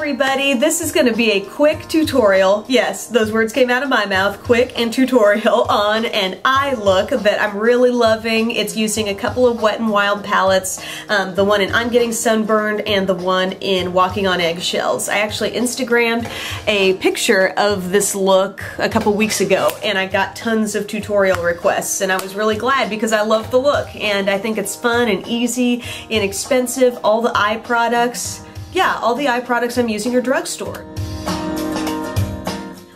everybody, this is going to be a quick tutorial. Yes, those words came out of my mouth, quick and tutorial on an eye look that I'm really loving. It's using a couple of Wet n Wild palettes, the one in I'm Getting Sunburned and the one in Walking on Eggshells. I actually Instagrammed a picture of this look a couple weeks ago and I got tons of tutorial requests, and I was really glad because I love the look and I think it's fun and easy, inexpensive. All the eye products, yeah, all the eye products I'm using are drugstore.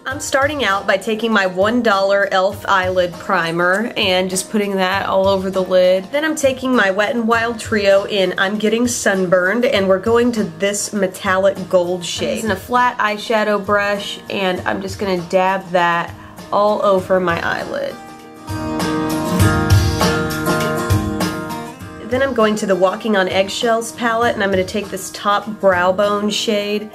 I'm starting out by taking my $1 e.l.f. eyelid primer and just putting that all over the lid. Then I'm taking my Wet n Wild Trio in I'm Getting Sunburned, and we're going to this metallic gold shade. I'm using a flat eyeshadow brush and I'm just going to dab that all over my eyelid. Then I'm going to the Walking on Eggshells palette and I'm going to take this top brow bone shade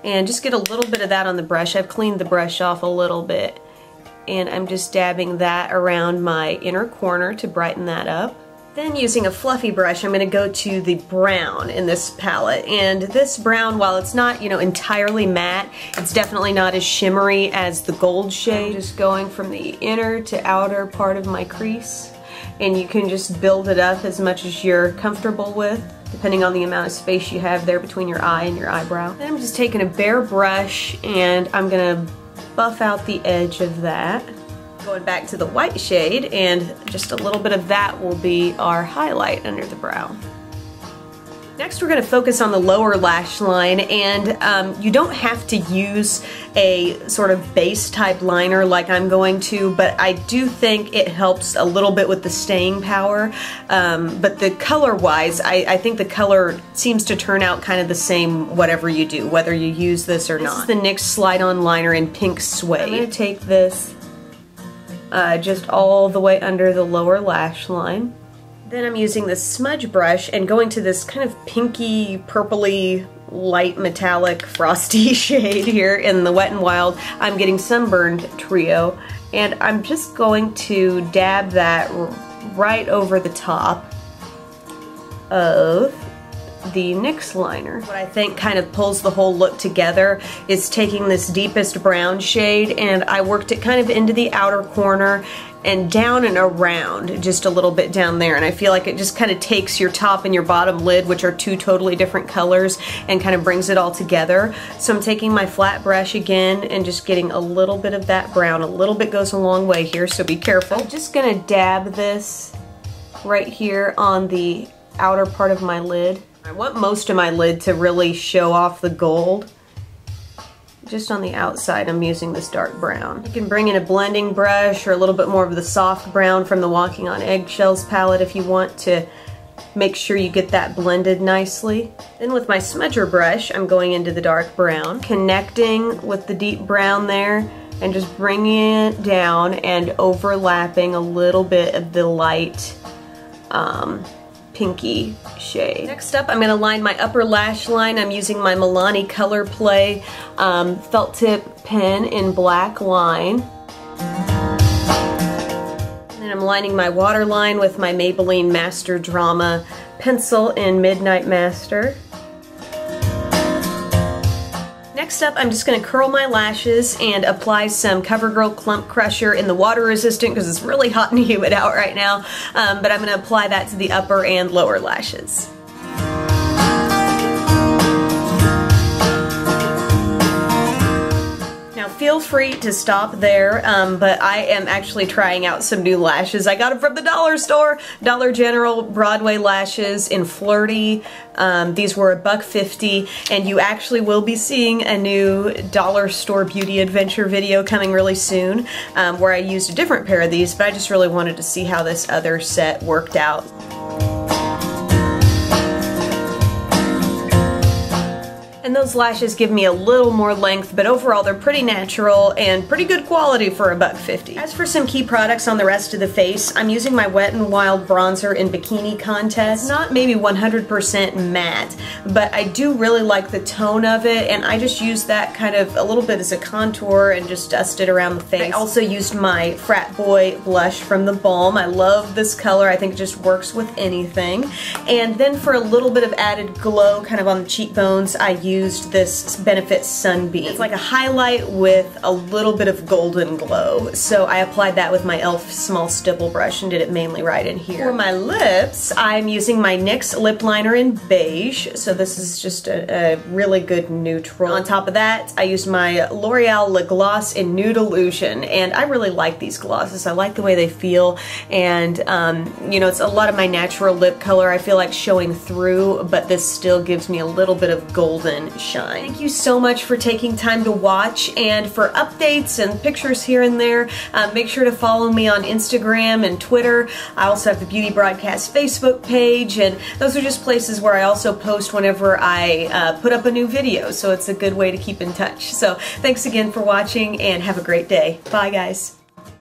and just get a little bit of that on the brush. I've cleaned the brush off a little bit and I'm just dabbing that around my inner corner to brighten that up. Then using a fluffy brush, I'm going to go to the brown in this palette, and this brown, while it's not, you know, entirely matte, it's definitely not as shimmery as the gold shade. I'm just going from the inner to outer part of my crease, and you can just build it up as much as you're comfortable with, depending on the amount of space you have there between your eye and your eyebrow. Then I'm just taking a bare brush and I'm gonna buff out the edge of that. Going back to the white shade, and just a little bit of that will be our highlight under the brow. Next we're going to focus on the lower lash line, and you don't have to use a sort of base type liner like I'm going to, but I do think it helps a little bit with the staying power. But the color wise, I think the color seems to turn out kind of the same whatever you do, whether you use this or not. This is the NYX Slide On Liner in Pink Suede. I'm going to take this just all the way under the lower lash line. Then I'm using this smudge brush and going to this kind of pinky, purpley, light metallic frosty shade here in the Wet n Wild I'm Getting Sunburned Trio, and I'm just going to dab that right over the top of the NYX liner. What I think kind of pulls the whole look together is taking this deepest brown shade, and I worked it kind of into the outer corner and down and around, just a little bit down there, and I feel like it just kind of takes your top and your bottom lid, which are two totally different colors, and kind of brings it all together. So I'm taking my flat brush again and just getting a little bit of that brown. A little bit goes a long way here, so be careful. I'm just gonna dab this right here on the outer part of my lid. I want most of my lid to really show off the gold. Just on the outside I'm using this dark brown. You can bring in a blending brush or a little bit more of the soft brown from the Walking on Eggshells palette if you want to make sure you get that blended nicely. Then with my smudger brush I'm going into the dark brown, connecting with the deep brown there and just bringing it down and overlapping a little bit of the light pinky shade. Next up I'm going to line my upper lash line. I'm using my Milani Color Play felt tip pen in Black Line. And then I'm lining my waterline with my Maybelline Master Drama pencil in Midnight Master. Next up, I'm just going to curl my lashes and apply some CoverGirl Clump Crusher in the water resistant because it's really hot and humid out right now, but I'm going to apply that to the upper and lower lashes. Feel free to stop there, but I am actually trying out some new lashes. I got them from the dollar store, Dollar General Broadway lashes in Flirty. These were $1.50, and you actually will be seeing a new dollar store beauty adventure video coming really soon, where I used a different pair of these, but I just really wanted to see how this other set worked out. And those lashes give me a little more length, but overall they're pretty natural and pretty good quality for $1.50. As for some key products on the rest of the face, I'm using my Wet n Wild bronzer in Bikini Contest. Not maybe 100% matte, but I do really like the tone of it, and I just use that kind of a little bit as a contour and just dust it around the face. I also used my Frat Boy blush from the Balm. I love this color. I think it just works with anything. And then for a little bit of added glow kind of on the cheekbones, I used used this Benefit Sunbeam. It's like a highlight with a little bit of golden glow. So I applied that with my e.l.f. small stipple brush and did it mainly right in here. For my lips, I'm using my NYX lip liner in beige. So this is just a really good neutral. On top of that, I used my L'Oreal Lip Gloss in Nude Illusion, and I really like these glosses. I like the way they feel, and you know, it's a lot of my natural lip color I feel like showing through, but this still gives me a little bit of golden shine. Thank you so much for taking time to watch, and for updates and pictures here and there, make sure to follow me on Instagram and Twitter. I also have the Beauty Broadcast Facebook page, and those are just places where I also post whenever I put up a new video, so it's a good way to keep in touch. So thanks again for watching, and have a great day. Bye guys.